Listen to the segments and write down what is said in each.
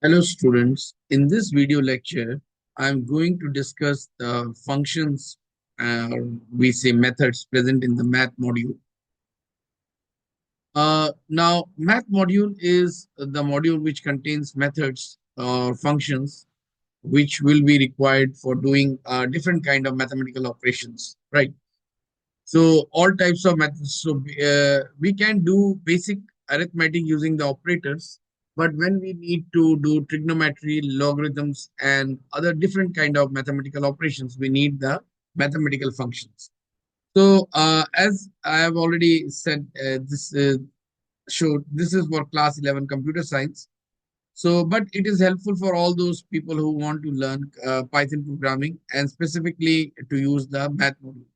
Hello students, in this video lecture, I'm going to discuss the functions, uh, we say methods present in the math module. Now, math module is the module which contains methods or functions which will be required for doing different kind of mathematical operations, right? So all types of methods. So we can do basic arithmetic using the operators, but when we need to do trigonometry, logarithms, and other different kind of mathematical operations, we need the mathematical functions. So as I have already said, this is for class 11 computer science. So, but it is helpful for all those people who want to learn Python programming and specifically to use the math module.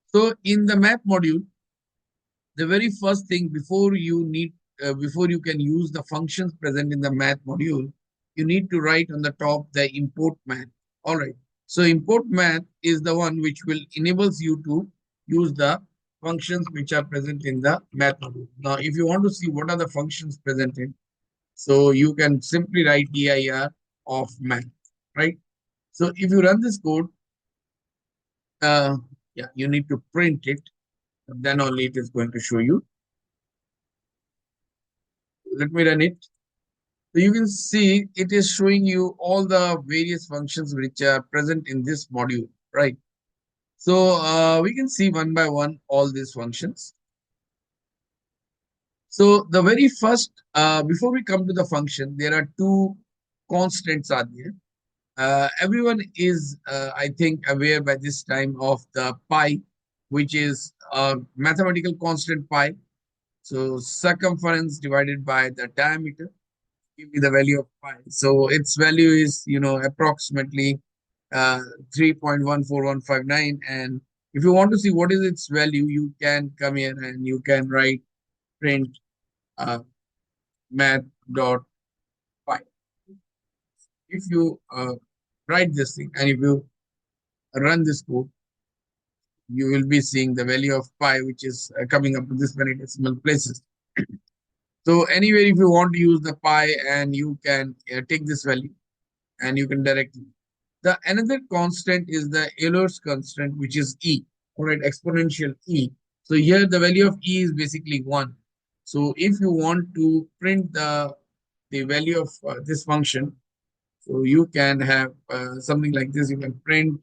So in the math module, the very first thing before you can use the functions present in the math module, you need to write on the top the import math. All right. So import math is the one which will enables you to use the functions which are present in the math module. Now, if you want to see what are the functions presented, so you can simply write dir of math, right? So if you run this code, uh, yeah, you need to print it. Then only it is going to show you. Let me run it. So you can see it is showing you all the various functions which are present in this module, right? So we can see one by one all these functions. So the very first, before we come to the function, there are two constants are there. Everyone is, I think, aware by this time of the pi, which is a mathematical constant pi. So circumference divided by the diameter give me the value of pi. So its value is, approximately uh, 3.14159. And if you want to see what is its value, you can come here and you can write print uh, math dot pi. If you write this thing and if you run this code, you will be seeing the value of pi, which is coming up to this many decimal places. So anywhere, if you want to use the pi and you can take this value and you can directly. The another constant is the Euler's constant, which is E, all right, exponential E. So here the value of E is basically 1. So if you want to print the value of this function, so you can have something like this. You can print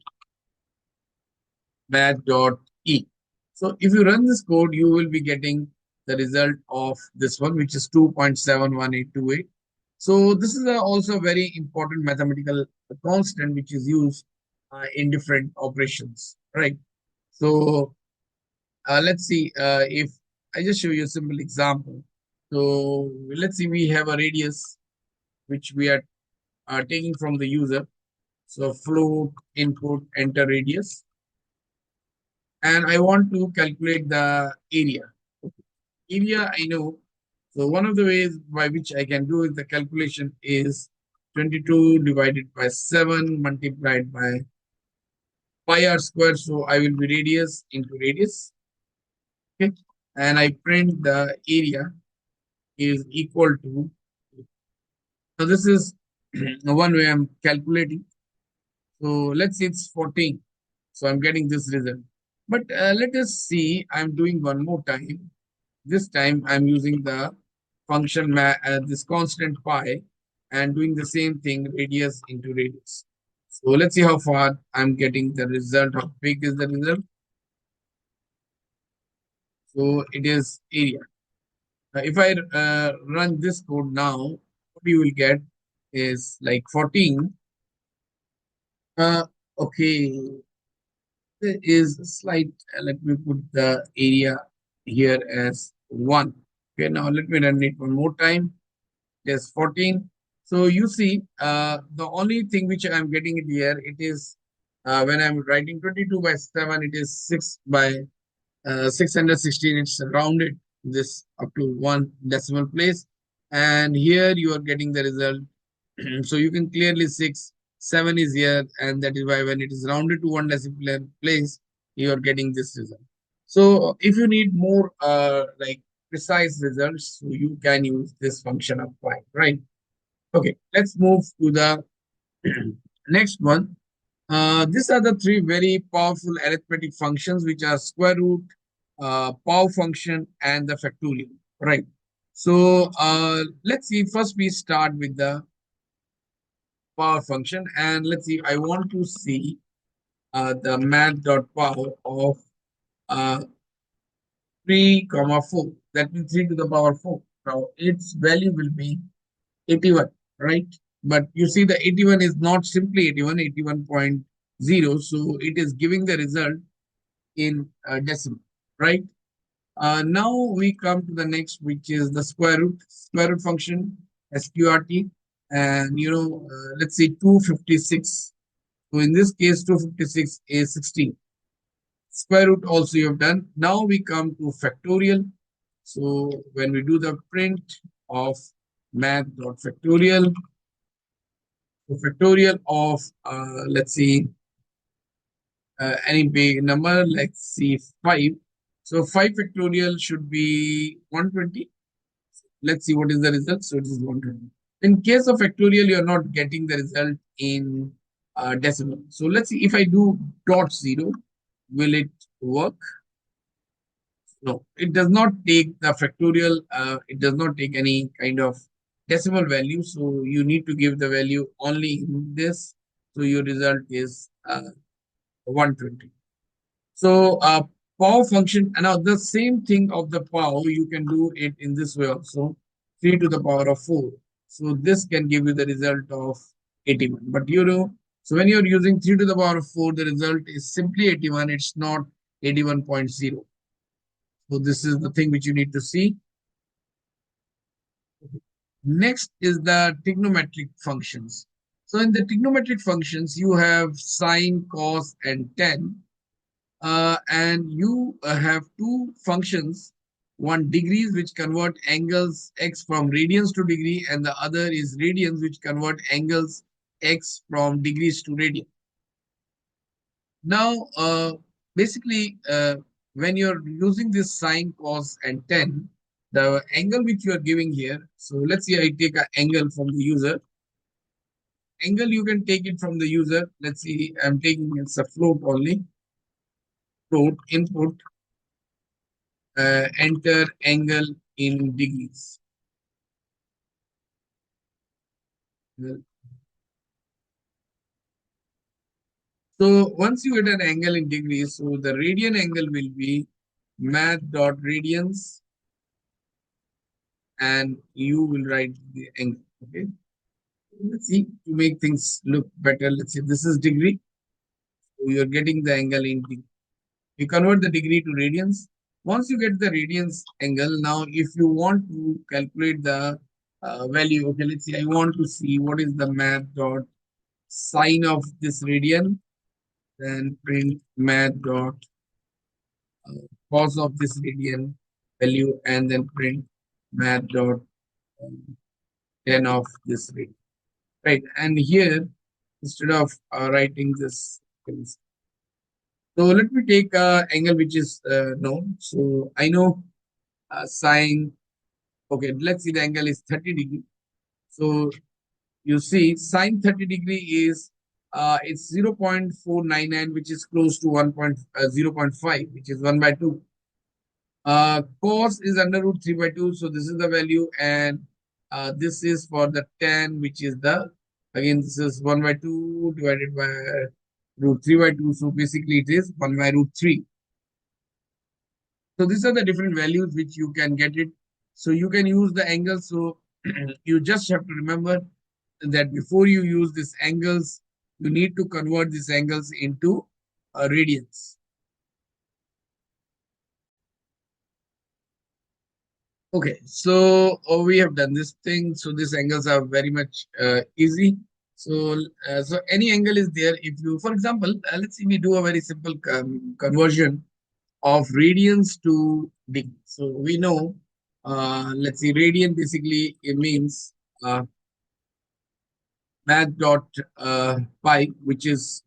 math.e. So if you run this code, you will be getting the result of this one, which is 2.71828. So this is also a very important mathematical constant which is used in different operations, right? So let's see if I just show you a simple example. So let's see, we have a radius which we are taking from the user. So float input enter radius, and I want to calculate the area. Area I know. So one of the ways by which I can do the calculation is 22 divided by 7 multiplied by pi r square. So I will be radius into radius. Okay. And I print the area is equal to. So this is one way I'm calculating. So let's say it's 14. So I'm getting this result. But let us see, I'm doing one more time. This time I'm using the function this constant pi and doing the same thing radius into radius. So let's see how far I'm getting the result. How big is the result? So it is area. If I run this code now, what you will get is like 14. Uh, okay, there is a slight, let me put the area here as 1. Okay, now let me run it one more time. There's 14. So you see, the only thing which I'm getting it here, it is when I'm writing 22 by 7, it is 6 by 616. It's rounded this up to one decimal place. And here you are getting the result. So you can clearly 7 is here, and that is why when it is rounded to one decimal place, you are getting this result. So if you need more like precise results, so you can use this function of pi, right? Okay, let's move to the next one. These are the three very powerful arithmetic functions, which are square root, power function, and the factorial. Right. So let's see. First, we start with the power function, and let's see. I want to see the math.power of uh, 3 comma 4. That means 3 to the power 4. Now its value will be 81, right? But you see the 81 is not simply 81, 81.0. So it is giving the result in decimal, right? Now we come to the next, which is the square root function, SQRT. And, let's say 256. So in this case, 256 is 16. Square root also you have done. Now we come to factorial. So when we do the print of math.factorial, the factorial of, let's see, any big number, let's see, 5. So 5 factorial should be 120. Let's see what is the result. So it is 120. In case of factorial, you are not getting the result in decimal. So let's see if I do dot 0, will it work? No, it does not take the factorial. It does not take any kind of decimal value. So you need to give the value only in this. So your result is 120. So power function, and now the same thing of the power, you can do it in this way also, 3 to the power of 4. So this can give you the result of 81. But so when you're using 3 to the power of 4, the result is simply 81. It's not 81.0. So this is the thing which you need to see. Next is the trigonometric functions. So in the trigonometric functions, you have sine, cos, and tan. And you have two functions, one degrees which convert angles x from radians to degree, and the other is radians which convert angles x from degrees to radian. Now, basically, when you're using this sine, cos, and tan, the angle which you are giving here, so let's say I take an angle from the user. Angle you can take it from the user. Let's see, I'm taking it's a float only. Float input, enter angle in degrees. So once you get an angle in degrees, so the radian angle will be math.radians, and you will write the angle. Okay. Let's see, to make things look better. Let's say this is degree. So you're getting the angle in degree. You convert the degree to radians. Once you get the radians angle, now if you want to calculate the value, okay, let's see, I want to see what is the math dot sine of this radian, then print math dot cos of this radian value, and then print math dot um, tan of this radian. Right, and here instead of writing this, so let me take angle which is known. So I know sine. Okay, let's see the angle is 30 degree. So you see sine 30 degree is it's 0.499, which is close to 0.5, which is 1 by 2. Cos is under root 3 by 2. So this is the value. And this is for the tan, which is again, this is 1 by 2 divided by root 3 by 2. So basically it is 1 by root 3. So these are the different values which you can get it. So you can use the angle. So you just have to remember that before you use these angles, you need to convert these angles into radians. Okay, so we have done this thing. So these angles are very much easy. So any angle is there. If you, for example, let's see, we do a very simple conversion of radians to degree. So we know, let's see, radian basically it means math dot pi, which is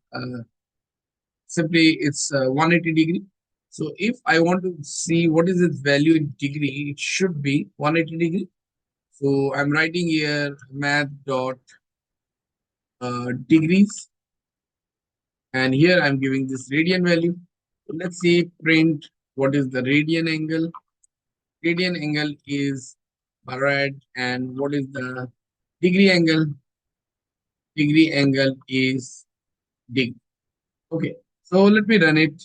simply it's 180 degree. So if I want to see what is its value in degree, it should be 180 degree. So I'm writing here math dot degrees, and here I'm giving this radian value. So let's say print what is the radian angle. Radian angle is rad, and what is the degree angle? Degree angle is degree. Okay, so let me run it.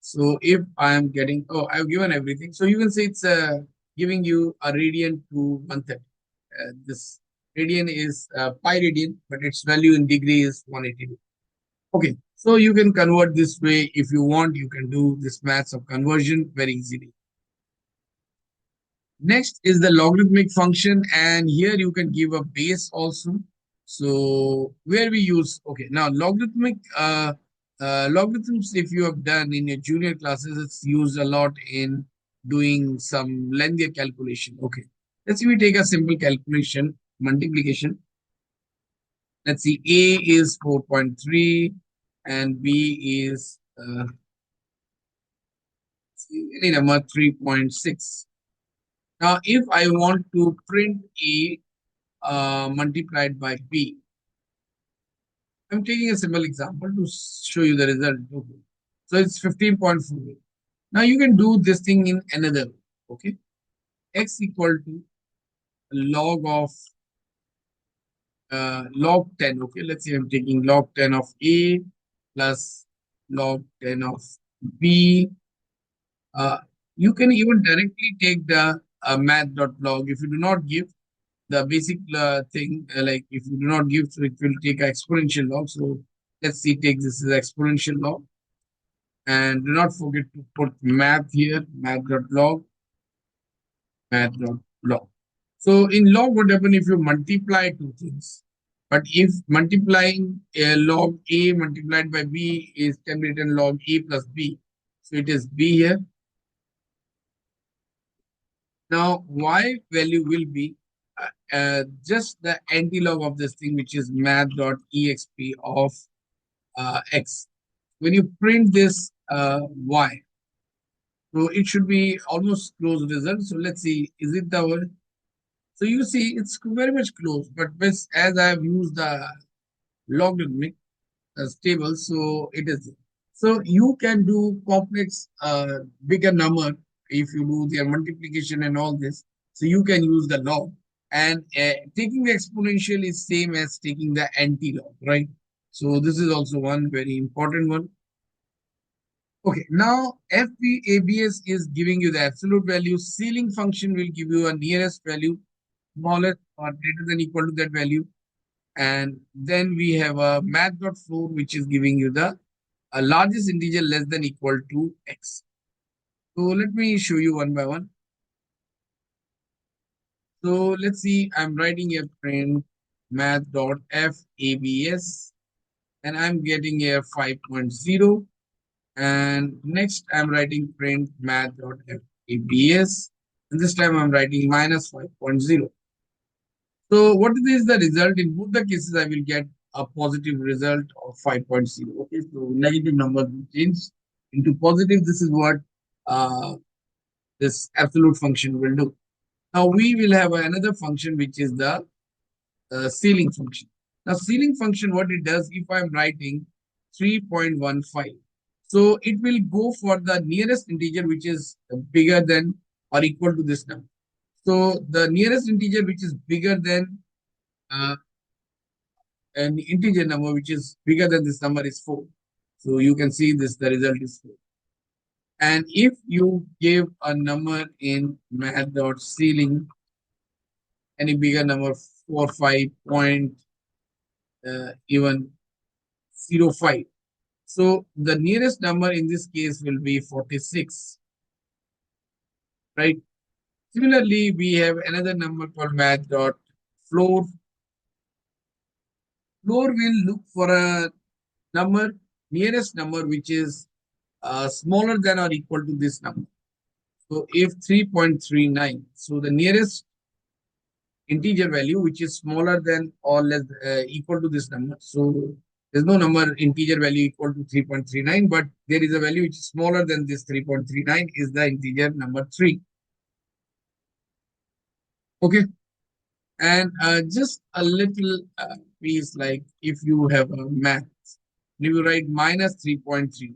So if I am getting, oh, I've given everything. So you can say it's giving you a radian to 130. This radian is pi radian, but its value in degree is 180. Okay, so you can convert this way if you want. You can do this maths of conversion very easily. Next is the logarithmic function, and here you can give a base also. So where we use, okay, now logarithms, if you have done in your junior classes, it's used a lot in doing some lengthier calculation. Okay, let's see, we take a simple calculation, multiplication. Let's see, A is 4.3 and B is any number 3.6. Now, if I want to print A multiplied by B, I'm taking a simple example to show you the result. Okay. So it's 15.4. Now you can do this thing in another way. Okay. X equal to log of log 10. Okay. Let's say I'm taking log 10 of A plus log 10 of B. Uh, you can even directly take the math.log. If you do not give the basic thing, like if you do not give, so it will take an exponential log. So let's see, take this as exponential log. And do not forget to put math here, math.log, math.log. So in log, what happens if you multiply two things? But if multiplying log A multiplied by B is can be written log A plus B. So it is B here. Now Y value will be just the anti-log of this thing, which is math.exp of X. When you print this Y, so it should be almost close result. So let's see, is it the word? So you see, it's very much close, but as I have used the logarithmic table, so it is. So you can do complex, bigger number if you do their multiplication and all this. So you can use the log, and taking the exponential is same as taking the anti-log, right? So this is also one very important one. Okay, now FPABS is giving you the absolute value. Ceiling function will give you a nearest value, smallest or greater than equal to that value. And then we have a math.floor, which is giving you the largest integer less than equal to x. So let me show you one by one. So let's see, I'm writing a print math.fabs and I'm getting a 5.0. And next I'm writing print math.fabs. And this time I'm writing minus 5.0. So what is the result? In both the cases, I will get a positive result of 5.0. Okay, so negative number will change into positive. This is what uh, this absolute function will do. Now we will have another function which is the ceiling function. Now ceiling function, what it does, if I'm writing 3.15, so it will go for the nearest integer which is bigger than or equal to this number. So the nearest integer which is bigger than uh, an integer number which is bigger than this number is 4. So you can see this, the result is 4. And if you give a number in math.ceiling, any bigger number, 4, 5 point, even 0.5. So the nearest number in this case will be 46, right? Similarly, we have another number called math.floor. Floor will look for a number, nearest number, which is smaller than or equal to this number. So if 3.39, so the nearest integer value which is smaller than or less equal to this number. So there's no number integer value equal to 3.39, but there is a value which is smaller than this 3.39 is the integer number 3. Okay. And just a little piece, like if you have a math, you write minus 3.3.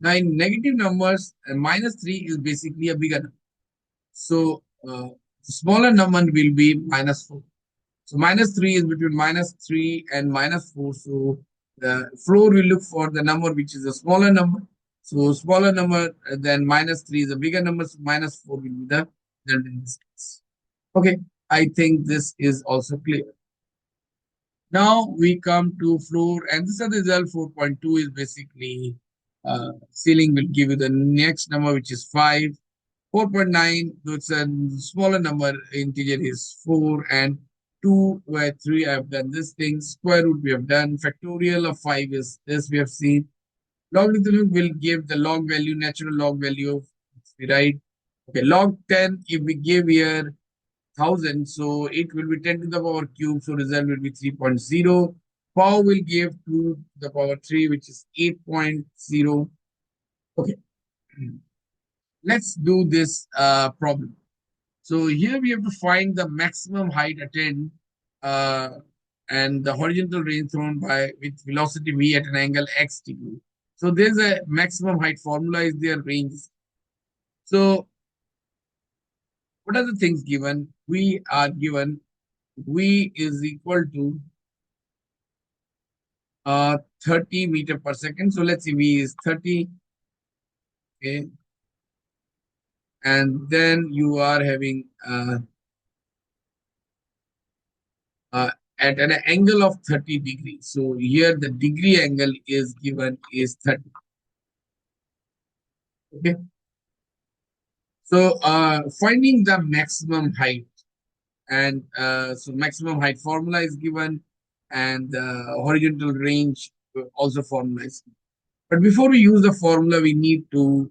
Now in negative numbers, minus 3 is basically a bigger number. So the smaller number will be minus 4. So minus 3 is between minus 3 and minus 4. So the floor will look for the number which is a smaller number. So smaller number than minus 3 is a bigger number. So minus 4 will be the result in this case. Okay, I think this is also clear. Now we come to floor, and this is the result. 4.2 is basically ceiling will give you the next number, which is 5. 4.9, though it's a smaller number, integer is 4, and 2 where 3 I have done this thing. Square root we have done. Factorial of 5 is this we have seen. Logarithm will give the log value, natural log value of, right? Okay, log 10, if we give here 1000, so it will be 10 to the power cube, so result will be 3.0. Power will give 2 to the power 3, which is 8.0. Okay, let's do this problem. So here we have to find the maximum height attained uh, and the horizontal range thrown by with velocity v at an angle x degree. So there's a maximum height formula is there, range. So what are the things given? We are given v is equal to 30 meter per second. So let's see, v is 30. Okay, and then you are having uh, at an angle of 30 degrees. So here the degree angle is given is 30. Okay. So finding the maximum height, and so maximum height formula is given, and horizontal range also formula is given. But before we use the formula, we need to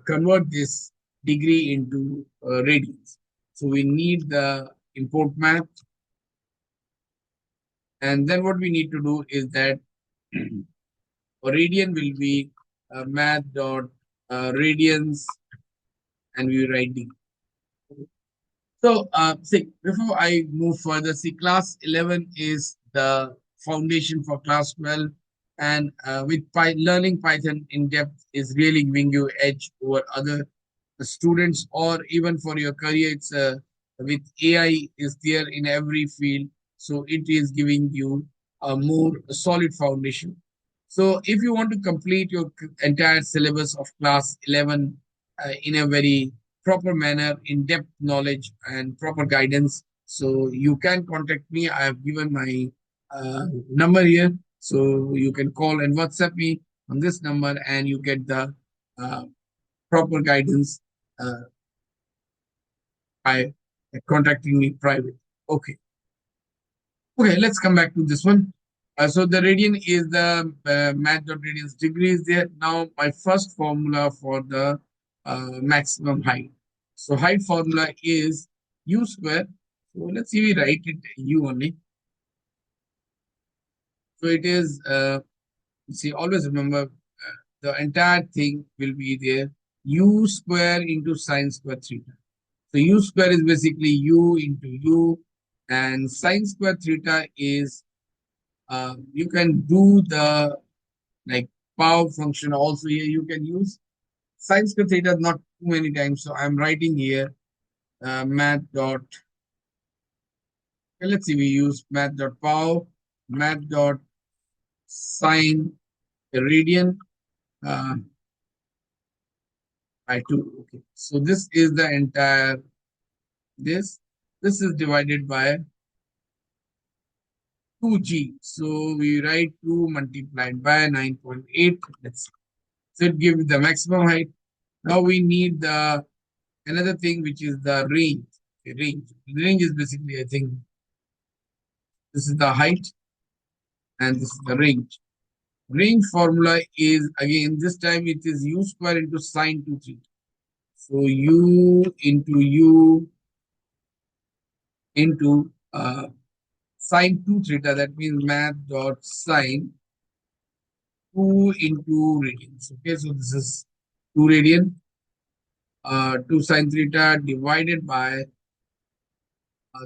convert this degree into radians. So we need the import math, and then what we need to do is that radian will be math dot radians, and we write degree. So, see, before I move further, see, class 11 is the foundation for class 12, and with learning Python in depth is really giving you edge over other students, or even for your career. It's with AI is there in every field, so it is giving you a more solid foundation. So, if you want to complete your entire syllabus of class 11 in a very proper manner, in-depth knowledge and proper guidance, so you can contact me. I have given my number here, so you can call and WhatsApp me on this number, and you get the uh, proper guidance by contacting me private. Okay. Okay, let's come back to this one. So the radian is the math.radians degrees there. Now my first formula for the maximum height. So height formula is u square. So let's see, we write it u only. So it is, see, always remember the entire thing will be there. U square into sine square theta. So u square is basically u into u, and sine square theta is you can do the like power function also here. You can use sine square theta not too many times. So I'm writing here math dot. Okay, let's see. We use math dot power, math dot sine radian by 2. Okay, so this is the entire this. This is divided by 2g. So we write 2 multiplied by 9.8. Let's see. So it gives the maximum height. Now we need the another thing, which is the range. Okay, range. Range is basically, I think, this is the height and this is the range. Range formula is again this time it is u square into sine 2 theta. So u into u into sine 2 theta. That means math dot sine 2 into radians. Okay, so this is 2 radian. 2 sine theta divided by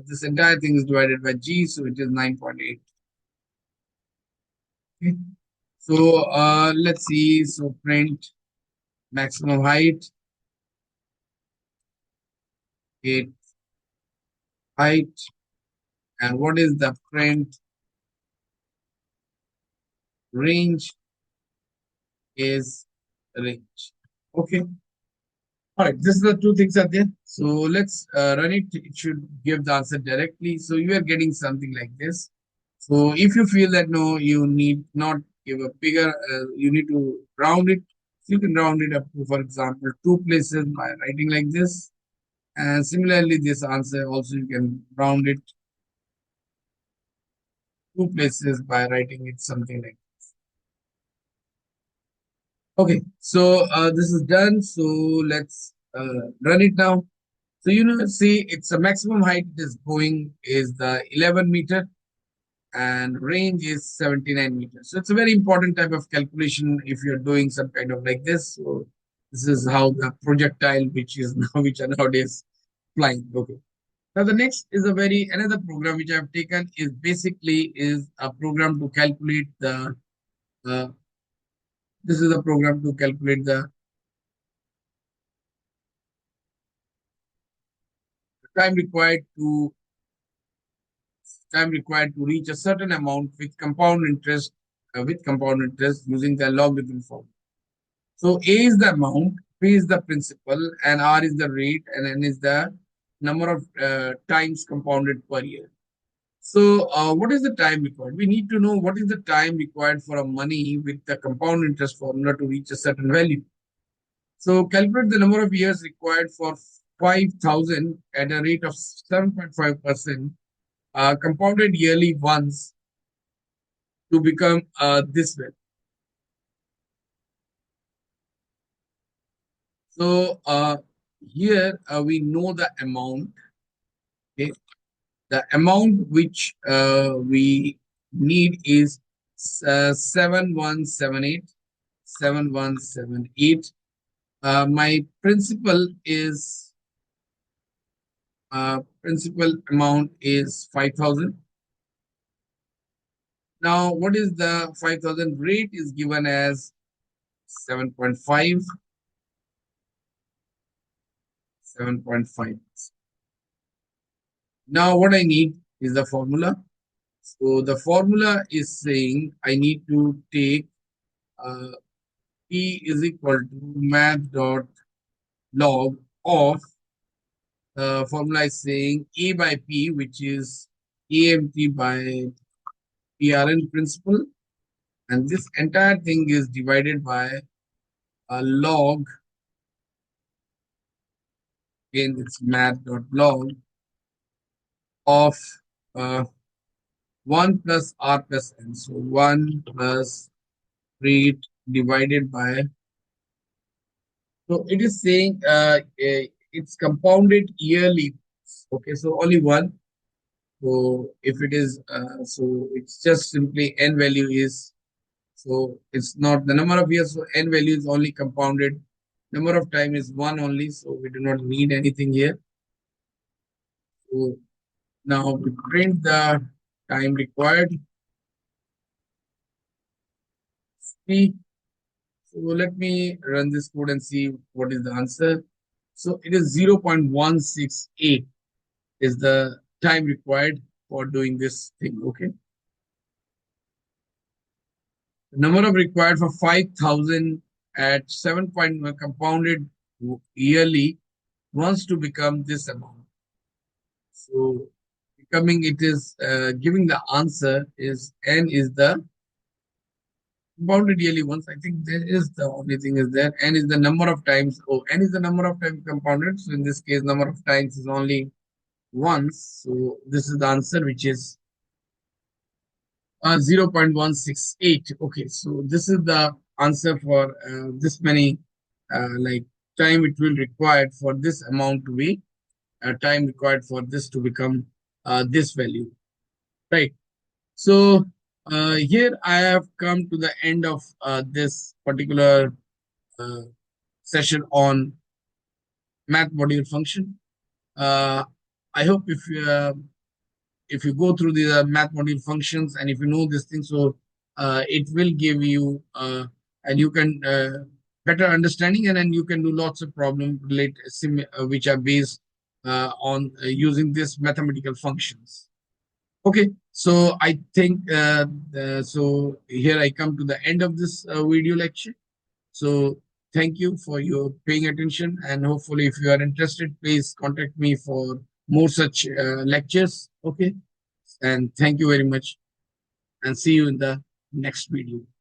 This entire thing is divided by G, so it is 9.8. Okay. So let's see. So print maximum height, 8 height, and what is the print range is range. Okay. All right. This is the two things are there. So let's run it. It should give the answer directly. So you are getting something like this. So if you feel that no, you need not give a bigger, you need to round it. You can round it up to, for example, two places by writing like this. And similarly, this answer also you can round it two places by writing it something like. Okay, so this is done. So let's run it now. So see, it's a maximum height it is going is the 11 meter and range is 79 meters. So it's a very important type of calculation if you're doing some kind of like this. So this is how the projectile, which is now which are nowadays flying. Okay. Now the next is a very another program which I've taken is basically is a program to calculate the uh, this is a program to calculate the time required to time required to reach a certain amount with compound interest using the logarithm form. So A is the amount, P is the principal, and R is the rate, and N is the number of times compounded per year. So what is the time required? We need to know what is the time required for a money with the compound interest formula to reach a certain value. So calculate the number of years required for 5,000 at a rate of 7.5% compounded yearly once to become this way. So here we know the amount. Okay, the amount which we need is 7178. My principal amount is 5,000. Now, what is the 5,000 rate is given as 7.5, 7.5. Now, what I need is the formula. So the formula is saying I need to take uh, P is equal to math dot log of formula is saying A by P, which is AMT by PRN principal. And this entire thing is divided by a log, again, it's math dot log of uh, 1 plus R plus N. So 1 plus rate divided by, so it is saying it's compounded yearly. Okay, so only one. So if it is, so it's just simply N value is, so it's not the number of years, so N value is only compounded. Number of time is one only, so we do not need anything here. So now we print the time required. See, so let me run this code and see what is the answer. So it is 0.168 is the time required for doing this thing. Okay. The number of required for 5,000 at 7.1 compounded yearly wants to become this amount. So becoming it is giving the answer is N is the compounded yearly once. I think there is the only thing is there. N is the number of times. Oh, N is the number of times compounded. So in this case, number of times is only once. So this is the answer, which is 0.168. Okay, so this is the answer for this many like time it will require for this amount to be time required for this to become this value, right? So here I have come to the end of this particular uh, session on math module function. Uh, I hope if you go through the math module functions and if you know this thing, so it will give you and you can better understanding, and then you can do lots of problem relate which are based on using this mathematical functions. Okay, so I think so here I come to the end of this video lecture. So thank you for your paying attention, and hopefully if you are interested, please contact me for more such lectures. Okay, and thank you very much, and see you in the next video.